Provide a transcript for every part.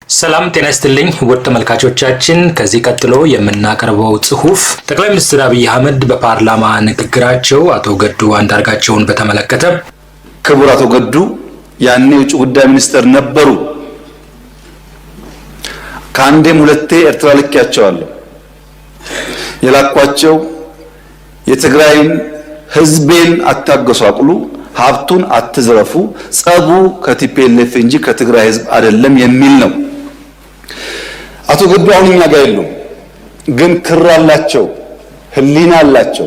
ሰላም ጤና ይስጥልኝ ውድ ተመልካቾቻችን፣ ከዚህ ቀጥሎ የምናቀርበው ጽሁፍ ጠቅላይ ሚኒስትር አብይ አህመድ በፓርላማ ንግግራቸው አቶ ገዱ አንዳርጋቸውን በተመለከተ። ክቡር አቶ ገዱ ያኔ ውጭ ጉዳይ ሚኒስትር ነበሩ። ከአንዴም ሁለቴ ኤርትራ ልኬያቸዋለሁ። የላኳቸው የትግራይን ህዝቤን አታገሷቅሉ፣ ሀብቱን አትዝረፉ፣ ጸቡ ከቲፒኤልኤፍ እንጂ ከትግራይ ህዝብ አይደለም የሚል ነው። አቶ ገዱ አሁን እኛ ጋር የሉም፣ ግን ክር አላቸው፣ ህሊና አላቸው።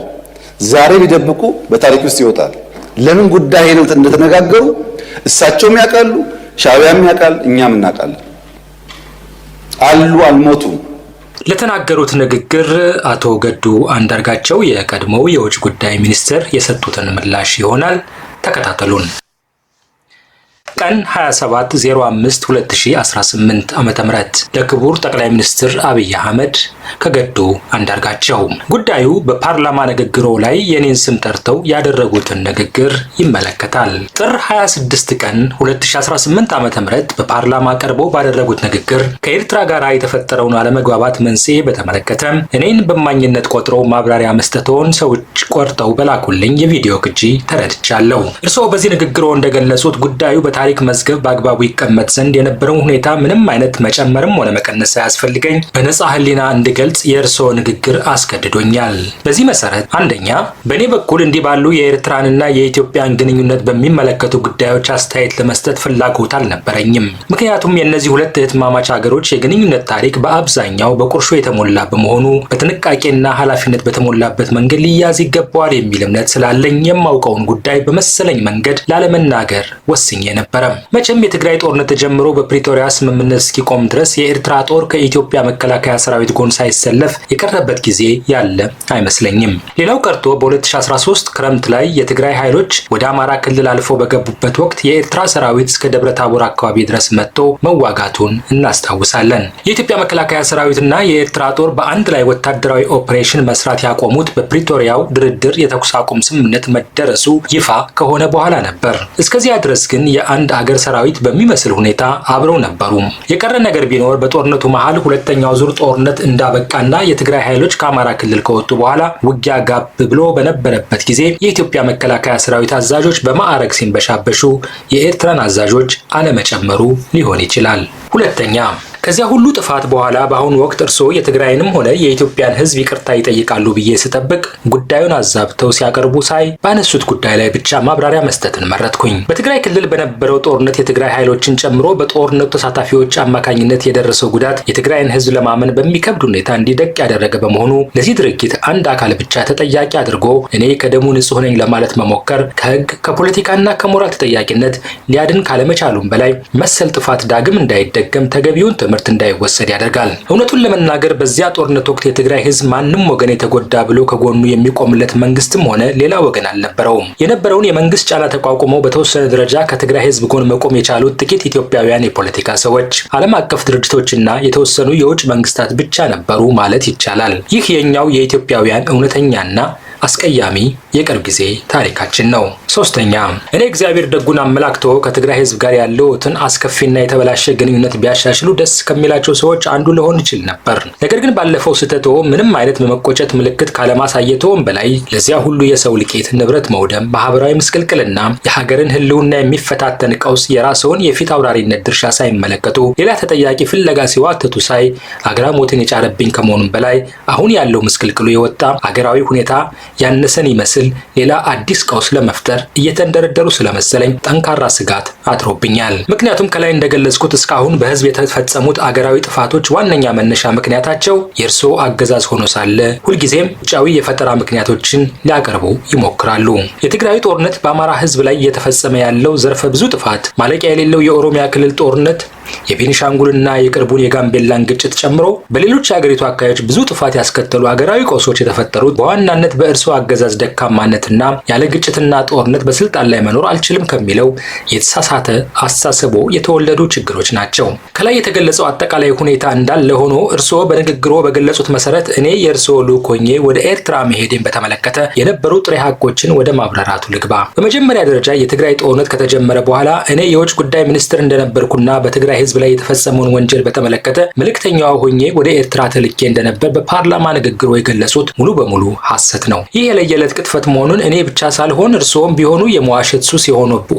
ዛሬ ቢደብቁ በታሪክ ውስጥ ይወጣል። ለምን ጉዳይ ሄደው እንደተነጋገሩ እሳቸውም ያውቃሉ፣ ሻዕቢያም ያውቃል፣ እኛም እናውቃለን። አሉ አልሞቱም። ለተናገሩት ንግግር አቶ ገዱ አንዳርጋቸው የቀድሞው የውጭ ጉዳይ ሚኒስትር የሰጡትን ምላሽ ይሆናል። ተከታተሉን። ቀን 27/05/2018 ዓ.ም ለክቡር ጠቅላይ ሚኒስትር አብይ አህመድ ከገዱ አንዳርጋቸው። ጉዳዩ በፓርላማ ንግግሮ ላይ የኔን ስም ጠርተው ያደረጉትን ንግግር ይመለከታል። ጥር 26 ቀን 2018 ዓ.ም በፓርላማ ቀርበው ባደረጉት ንግግር ከኤርትራ ጋር የተፈጠረውን አለመግባባት መንስኤ በተመለከተ እኔን በማኝነት ቆጥረው ማብራሪያ መስጠቶን ሰዎች ቆርጠው በላኩልኝ የቪዲዮ ቅጂ ተረድቻለሁ። እርስዎ በዚህ ንግግሮ እንደገለጹት ጉዳዩ በታሪክ መዝገብ በአግባቡ ይቀመጥ ዘንድ የነበረው ሁኔታ ምንም አይነት መጨመርም ሆነ መቀነስ ሳያስፈልገኝ በነጻ ህሊና እንድገልጽ የእርስዎ ንግግር አስገድዶኛል። በዚህ መሰረት አንደኛ፣ በእኔ በኩል እንዲህ ባሉ የኤርትራንና የኢትዮጵያን ግንኙነት በሚመለከቱ ጉዳዮች አስተያየት ለመስጠት ፍላጎት አልነበረኝም። ምክንያቱም የእነዚህ ሁለት እህትማማች ሀገሮች የግንኙነት ታሪክ በአብዛኛው በቁርሾ የተሞላ በመሆኑ በጥንቃቄና ኃላፊነት በተሞላበት መንገድ ሊያዝ ይገባዋል የሚል እምነት ስላለኝ የማውቀውን ጉዳይ በመሰለኝ መንገድ ላለመናገር ወስኜ ነበር። መቼም የትግራይ ጦርነት ተጀምሮ በፕሪቶሪያ ስምምነት እስኪቆም ድረስ የኤርትራ ጦር ከኢትዮጵያ መከላከያ ሰራዊት ጎን ሳይሰለፍ የቀረበት ጊዜ ያለ አይመስለኝም። ሌላው ቀርቶ በ2013 ክረምት ላይ የትግራይ ኃይሎች ወደ አማራ ክልል አልፈው በገቡበት ወቅት የኤርትራ ሰራዊት እስከ ደብረ ታቦር አካባቢ ድረስ መጥቶ መዋጋቱን እናስታውሳለን። የኢትዮጵያ መከላከያ ሰራዊትና የኤርትራ ጦር በአንድ ላይ ወታደራዊ ኦፕሬሽን መስራት ያቆሙት በፕሪቶሪያው ድርድር የተኩስ አቁም ስምምነት መደረሱ ይፋ ከሆነ በኋላ ነበር። እስከዚያ ድረስ ግን የአንድ አገር ሰራዊት በሚመስል ሁኔታ አብረው ነበሩ። የቀረ ነገር ቢኖር በጦርነቱ መሃል ሁለተኛው ዙር ጦርነት እንዳበቃና የትግራይ ኃይሎች ከአማራ ክልል ከወጡ በኋላ ውጊያ ጋብ ብሎ በነበረበት ጊዜ የኢትዮጵያ መከላከያ ሰራዊት አዛዦች በማዕረግ ሲንበሻበሹ የኤርትራን አዛዦች አለመጨመሩ ሊሆን ይችላል። ሁለተኛ፣ ከዚያ ሁሉ ጥፋት በኋላ በአሁኑ ወቅት እርስዎ የትግራይንም ሆነ የኢትዮጵያን ሕዝብ ይቅርታ ይጠይቃሉ ብዬ ስጠብቅ ጉዳዩን አዛብተው ሲያቀርቡ ሳይ ባነሱት ጉዳይ ላይ ብቻ ማብራሪያ መስጠትን መረጥኩኝ። በትግራይ ክልል በነበረው ጦርነት የትግራይ ኃይሎችን ጨምሮ በጦርነቱ ተሳታፊዎች አማካኝነት የደረሰው ጉዳት የትግራይን ሕዝብ ለማመን በሚከብድ ሁኔታ እንዲደቅ ያደረገ በመሆኑ ለዚህ ድርጊት አንድ አካል ብቻ ተጠያቂ አድርጎ እኔ ከደሙ ንጹሕ ነኝ ለማለት መሞከር ከሕግ ከፖለቲካና ከሞራል ተጠያቂነት ሊያድን ካለመቻሉም በላይ መሰል ጥፋት ዳግም እንዳይደገም ተገቢውን ትምህርት እንዳይወሰድ ያደርጋል። እውነቱን ለመናገር በዚያ ጦርነት ወቅት የትግራይ ህዝብ ማንም ወገን የተጎዳ ብሎ ከጎኑ የሚቆምለት መንግስትም ሆነ ሌላ ወገን አልነበረውም። የነበረውን የመንግስት ጫና ተቋቁመው በተወሰነ ደረጃ ከትግራይ ህዝብ ጎን መቆም የቻሉት ጥቂት ኢትዮጵያውያን የፖለቲካ ሰዎች፣ ዓለም አቀፍ ድርጅቶችና የተወሰኑ የውጭ መንግስታት ብቻ ነበሩ ማለት ይቻላል። ይህ የኛው የኢትዮጵያውያን እውነተኛና አስቀያሚ የቅርብ ጊዜ ታሪካችን ነው። ሶስተኛ፣ እኔ እግዚአብሔር ደጉን አመላክቶ ከትግራይ ህዝብ ጋር ያለውትን አስከፊና የተበላሸ ግንኙነት ቢያሻሽሉ ደስ ከሚላቸው ሰዎች አንዱ ልሆን ይችል ነበር። ነገር ግን ባለፈው ስህተቶ ምንም አይነት መቆጨት ምልክት ካለማሳየቶም በላይ ለዚያ ሁሉ የሰው ልቄት፣ ንብረት መውደም፣ ማህበራዊ ምስቅልቅልና የሀገርን ህልውና የሚፈታተን ቀውስ የራስዎን የፊት አውራሪነት ድርሻ ሳይመለከቱ ሌላ ተጠያቂ ፍለጋ ሲዋተቱ ሳይ አግራሞትን የጫረብኝ ከመሆኑም በላይ አሁን ያለው ምስቅልቅሉ የወጣ ሀገራዊ ሁኔታ ያነሰን ይመስል ሌላ አዲስ ቀውስ ለመፍጠር እየተንደረደሩ ስለመሰለኝ ጠንካራ ስጋት አድሮብኛል። ምክንያቱም ከላይ እንደገለጽኩት እስካሁን በህዝብ የተፈጸሙት አገራዊ ጥፋቶች ዋነኛ መነሻ ምክንያታቸው የእርስዎ አገዛዝ ሆኖ ሳለ ሁልጊዜም ውጫዊ የፈጠራ ምክንያቶችን ሊያቀርቡ ይሞክራሉ። የትግራይ ጦርነት፣ በአማራ ህዝብ ላይ እየተፈጸመ ያለው ዘርፈ ብዙ ጥፋት፣ ማለቂያ የሌለው የኦሮሚያ ክልል ጦርነት፣ የቤኒሻንጉልና የቅርቡን የጋምቤላን ግጭት ጨምሮ በሌሎች የሀገሪቱ አካባቢዎች ብዙ ጥፋት ያስከተሉ ሀገራዊ ቀውሶች የተፈጠሩት በዋናነት በእርስዎ አገዛዝ ደካማነትና ያለ ግጭትና ጦርነት በስልጣን ላይ መኖር አልችልም ከሚለው የተሳሳተ አስተሳሰቦ የተወለዱ ችግሮች ናቸው። ከላይ የተገለጸው አጠቃላይ ሁኔታ እንዳለ ሆኖ እርስዎ በንግግሮ በገለጹት መሰረት እኔ የእርስዎ ልዑክ ሆኜ ወደ ኤርትራ መሄድን በተመለከተ የነበሩ ጥሬ ሀቆችን ወደ ማብራራቱ ልግባ። በመጀመሪያ ደረጃ የትግራይ ጦርነት ከተጀመረ በኋላ እኔ የውጭ ጉዳይ ሚኒስትር እንደነበርኩና በትግራይ በትግራይ ህዝብ ላይ የተፈጸመውን ወንጀል በተመለከተ መልእክተኛዋ ሆኜ ወደ ኤርትራ ተልኬ እንደነበር በፓርላማ ንግግሩ የገለጹት ሙሉ በሙሉ ሐሰት ነው። ይህ የለየለት ቅጥፈት መሆኑን እኔ ብቻ ሳልሆን እርስዎም ቢሆኑ የመዋሸት ሱስ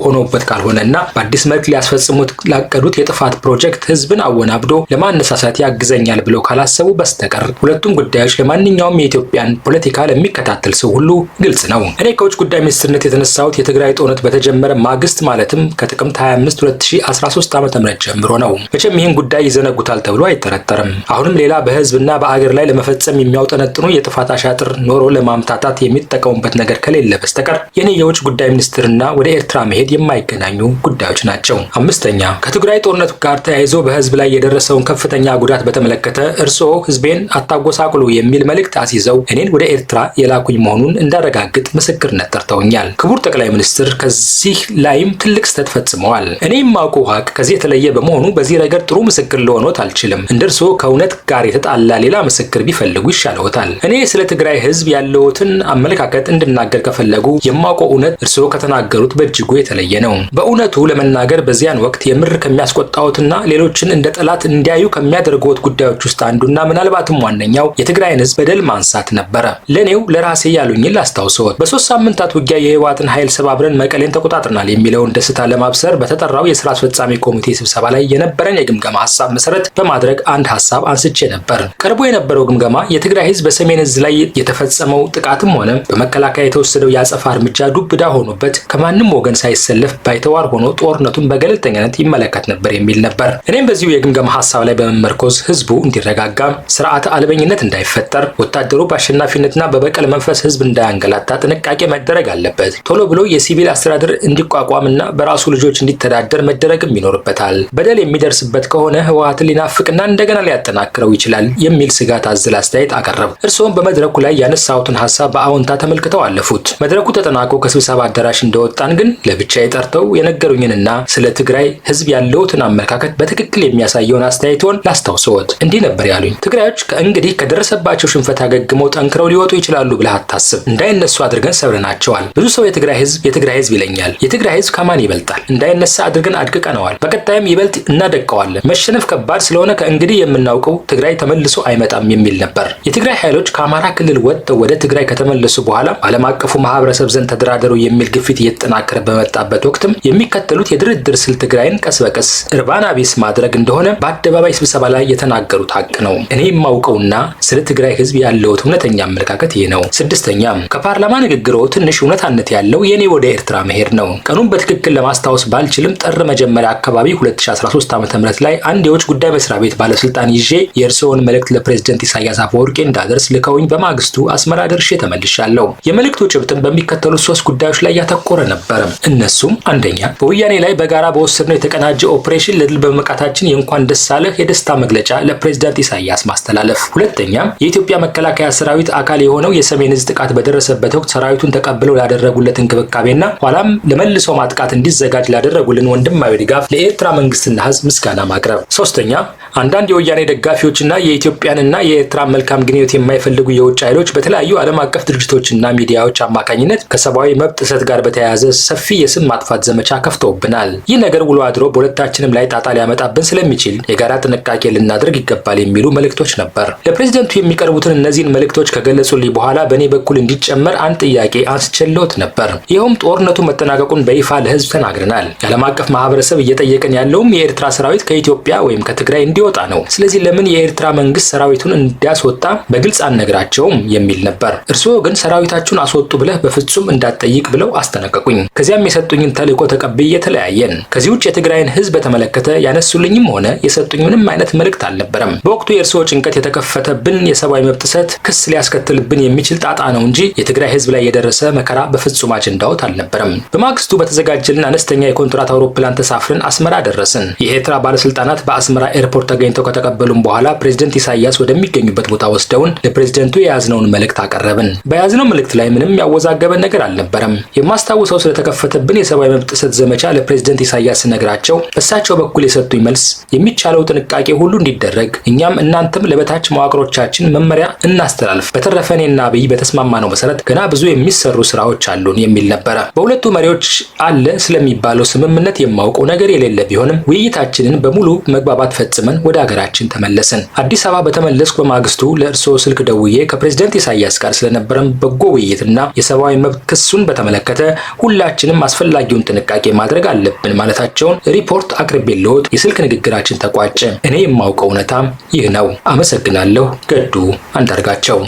ሆኖበት ካልሆነና በአዲስ መልክ ሊያስፈጽሙት ላቀዱት የጥፋት ፕሮጀክት ህዝብን አወናብዶ ለማነሳሳት ያግዘኛል ብለው ካላሰቡ በስተቀር ሁለቱም ጉዳዮች ለማንኛውም የኢትዮጵያን ፖለቲካ ለሚከታተል ሰው ሁሉ ግልጽ ነው። እኔ ከውጭ ጉዳይ ሚኒስትርነት የተነሳሁት የትግራይ ጦርነት በተጀመረ ማግስት ማለትም ከጥቅምት 25 2013 ዓ.ም ጀምሮ ነው። መቼም ይህን ጉዳይ ይዘነጉታል ተብሎ አይጠረጠርም። አሁንም ሌላ በህዝብና በአገር ላይ ለመፈጸም የሚያውጠነጥኑ የጥፋት አሻጥር ኖሮ ለማምታታት የሚጠቀሙበት ነገር ከሌለ በስተቀር የኔ የውጭ ጉዳይ ሚኒስትርና ወደ ኤርትራ መሄድ የማይገናኙ ጉዳዮች ናቸው። አምስተኛ ከትግራይ ጦርነት ጋር ተያይዞ በህዝብ ላይ የደረሰውን ከፍተኛ ጉዳት በተመለከተ እርስዎ ህዝቤን አታጎሳቁሉ የሚል መልእክት አስይዘው እኔን ወደ ኤርትራ የላኩኝ መሆኑን እንዳረጋግጥ ምስክርነት ጠርተውኛል። ክቡር ጠቅላይ ሚኒስትር ከዚህ ላይም ትልቅ ስህተት ፈጽመዋል። እኔ የማውቀው ሀቅ ከዚህ የተለየ በመሆኑ በዚህ ረገድ ጥሩ ምስክር ልሆኖት አልችልም። እንደ እርስዎ ከእውነት ጋር የተጣላ ሌላ ምስክር ቢፈልጉ ይሻለዎታል። እኔ ስለ ትግራይ ህዝብ ያለዎትን አመለካከት እንድናገር ከፈለጉ የማውቀው እውነት እርስዎ ከተናገሩት በእጅጉ የተለየ ነው። በእውነቱ ለመናገር በዚያን ወቅት የምር ከሚያስቆጣዎትና ሌሎችን እንደ ጠላት እንዲያዩ ከሚያደርጉት ጉዳዮች ውስጥ አንዱና ምናልባትም ዋነኛው የትግራይን ህዝብ በደል ማንሳት ነበረ። ለኔው ለራሴ ያሉኝን ላስታውሰዎት። በ3 ሳምንታት ውጊያ የህወሓትን ኃይል ሰባብረን መቀሌን ተቆጣጥረናል የሚለውን ደስታ ለማብሰር በተጠራው የስራ አስፈጻሚ ኮሚቴ ስብሰባ ላይ የነበረን የግምገማ ሀሳብ መሰረት በማድረግ አንድ ሀሳብ አንስቼ ነበር። ቀርቦ የነበረው ግምገማ የትግራይ ህዝብ በሰሜን እዝ ላይ የተፈጸመው ጥቃትም ሆነ በመከላከያ የተወሰደው የአጸፋ እርምጃ ዱብዳ ሆኖበት ከማንም ወገን ሳይሰለፍ ባይተዋር ሆኖ ጦርነቱን በገለልተኛነት ይመለከት ነበር የሚል ነበር። እኔም በዚሁ የግምገማ ሀሳብ ላይ በመመርኮዝ ህዝቡ እንዲረጋጋ፣ ስርዓተ አልበኝነት እንዳይፈጠር፣ ወታደሩ በአሸናፊነትና በበቀል መንፈስ ህዝብ እንዳያንገላታ ጥንቃቄ መደረግ አለበት፣ ቶሎ ብሎ የሲቪል አስተዳደር እንዲቋቋምና በራሱ ልጆች እንዲተዳደር መደረግም ይኖርበታል፣ በደል የሚደርስበት ከሆነ ህወሓትን ሊናፍቅና እንደገና ሊያጠናክረው ይችላል የሚል ስጋት አዘል አስተያየት አቀረቡ። እርስዎም በመድረኩ ላይ ያነሳሁትን ሀሳብ በአዎንታ ተመልክተው አለፉት። መድረኩ ተጠናቆ ከስብሰባ አዳራሽ እንደወጣን ግን ለብቻ የጠርተው የነገሩኝንና ስለ ትግራይ ህዝብ ያለውትን አመለካከት በትክክል የሚያሳየውን አስተያየቶን ላስታውሰዎት። እንዲህ ነበር ያሉኝ። ትግራዮች ከእንግዲህ ከደረሰባቸው ሽንፈት አገግመው ጠንክረው ሊወጡ ይችላሉ ብለህ አታስብ። እንዳይነሱ አድርገን ሰብረናቸዋል። ብዙ ሰው የትግራይ ህዝብ ይለኛል። የትግራይ ህዝብ ከማን ይበልጣል? እንዳይነሳ አድርገን አድቅቀነዋል። በቀጣይም ይበልጥ እናደቀዋለን። መሸነፍ ከባድ ስለሆነ ከእንግዲህ የምናውቀው ትግራይ ተመልሶ አይመጣም የሚል ነበር። የትግራይ ኃይሎች ከአማራ ክልል ወጥተው ወደ ትግራይ ከተመለሱ በኋላ ዓለም አቀፉ ማህበረሰብ ዘንድ ተደራደሩ የሚል ግፊት እየተጠናከረ በመጣበት ወቅትም የሚከተሉት የድርድር ስልት ትግራይን ቀስ በቀስ እርባና ቢስ ማድረግ እንደሆነ በአደባባይ ስብሰባ ላይ የተናገሩት ሀቅ ነው። እኔ የማውቀውና ስለ ትግራይ ህዝብ ያለውት እውነተኛ አመለካከት ይህ ነው። ስድስተኛ ከፓርላማ ንግግሮ ትንሽ እውነታነት ያለው የኔ ወደ ኤርትራ መሄድ ነው። ቀኑን በትክክል ለማስታወስ ባልችልም ጥር መጀመሪያ አካባቢ 2013 ዓ.ም ላይ አንድ የውጭ ጉዳይ መስሪያ ቤት ባለስልጣን ይዤ የእርስዎን መልእክት ለፕሬዝዳንት ኢሳያስ አፈወርቂ እንዳደርስ ልከውኝ በማግስቱ አስመራ ደርሼ ተመልሻለሁ። የመልእክቱ ጭብጥን በሚከተሉት 3 ጉዳዮች ላይ ያተኮረ ነበር። እነሱም አንደኛ በወያኔ ላይ በጋራ በወሰድነው የተቀናጀ ኦፕሬሽን ለድል በመቃታችን የእንኳን ደስ አለህ የደስታ መግለጫ ለፕሬዝዳንት ኢሳያስ ማስተላለፍ። ሁለተኛ የኢትዮጵያ መከላከያ ሰራዊት አካል የሆነው የሰሜን እዝ ጥቃት በደረሰበት ወቅት ሰራዊቱን ተቀብለው ላደረጉለት እንክብካቤና ኋላም ለመልሶ ማጥቃት እንዲዘጋጅ ላደረጉልን ወንድማዊ ድጋፍ ለኤርትራ መንግስትና ህዝብ ምስጋና ማቅረብ። ሶስተኛ አንዳንድ የወያኔ ደጋፊዎችና የኢትዮጵያንና የኤርትራ መልካም ግንኙነት የማይፈልጉ የውጭ ኃይሎች በተለያዩ ዓለም አቀፍ ድርጅቶችና ሚዲያዎች አማካኝነት ከሰብአዊ መብት ጥሰት ጋር በተያያዘ ሰፊ የስም ማጥፋት ዘመቻ ከፍተውብናል። ይህ ነገር ውሎ አድሮ በሁለታችንም ላይ ጣጣ ሊያመጣብን ስለሚችል የጋራ ጥንቃቄ ልናደርግ ይገባል የሚሉ መልእክቶች ነበር። ለፕሬዝደንቱ የሚቀርቡትን እነዚህን መልእክቶች ከገለጹልኝ በኋላ በእኔ በኩል እንዲጨመር አንድ ጥያቄ አንስቼልዎት ነበር። ይኸውም ጦርነቱ መጠናቀቁን በይፋ ለህዝብ ተናግረናል። የዓለም አቀፍ ማህበረሰብ እየጠየቀን ያለውም የኤርትራ ሰራዊት ከኢትዮጵያ ወይም ከትግራይ እንዲወጣ ነው። ስለዚህ ለምን የኤርትራ መንግስት ሰራዊቱን እንዲያስወጣ በግልጽ አልነግራቸውም የሚል ነበር። እርስዎ ግን ሰራዊታችሁን አስወጡ ብለህ በፍጹም እንዳትጠይቅ ብለው አስጠነቀቁኝ። ከዚያም የሰጡኝን ተልዕኮ ተቀብዬ ተለያየን። ከዚህ ውጭ የትግራይን ህዝብ በተመለከተ ያነሱልኝም ሆነ የሰጡኝ ምንም አይነት መልእክት አልነበረም። በወቅቱ የእርስዎ ጭንቀት የተከፈተብን የሰብአዊ መብት ጥሰት ክስ ሊያስከትልብን የሚችል ጣጣ ነው እንጂ የትግራይ ህዝብ ላይ የደረሰ መከራ በፍጹም አጀንዳዎት አልነበረም። በማግስቱ በተዘጋጀልን አነስተኛ የኮንትራት አውሮፕላን ተሳፍረን አስመራ ደረስን። የኤርትራ ባለስልጣናት በአስመራ ኤርፖርት ተገኝተው ከተቀበሉም በኋላ ፕሬዝዳንት ኢሳያስ ወደሚገኙበት ቦታ ወስደውን ለፕሬዝዳንቱ የያዝነውን መልእክት አቀረብን። በያዝነው መልእክት ላይ ምንም ያወዛገበን ነገር አልነበረም። የማስታውሰው ስለተከፈተብን የሰብአዊ መብት ጥሰት ዘመቻ ለፕሬዝዳንት ኢሳያስ ነግራቸው በእሳቸው በኩል የሰጡኝ መልስ የሚቻለው ጥንቃቄ ሁሉ እንዲደረግ እኛም እናንተም ለበታች መዋቅሮቻችን መመሪያ እናስተላልፍ፣ በተረፈ እኔና አብይ በተስማማነው መሰረት ገና ብዙ የሚሰሩ ስራዎች አሉን የሚል ነበረ። በሁለቱ መሪዎች አለ ስለሚባለው ስምምነት የማውቀው ነገር የሌለ ቢሆንም ውይይታችንን በሙሉ መግባባት ፈጽመን ወደ ሀገራችን ተመለስን። አዲስ አበባ በተመለስኩ በማግስቱ ለእርስዎ ስልክ ደውዬ ከፕሬዝዳንት ኢሳያስ ጋር ስለነበረን በጎ ውይይትና የሰብአዊ መብት ክሱን በተመለከተ ሁላችንም አስፈላጊውን ጥንቃቄ ማድረግ አለብን ማለታቸውን ሪፖርት አቅርቤልዎት የስልክ ንግግራችን ተቋጨ። እኔ የማውቀው እውነታም ይህ ነው። አመሰግናለሁ። ገዱ አንዳርጋቸው።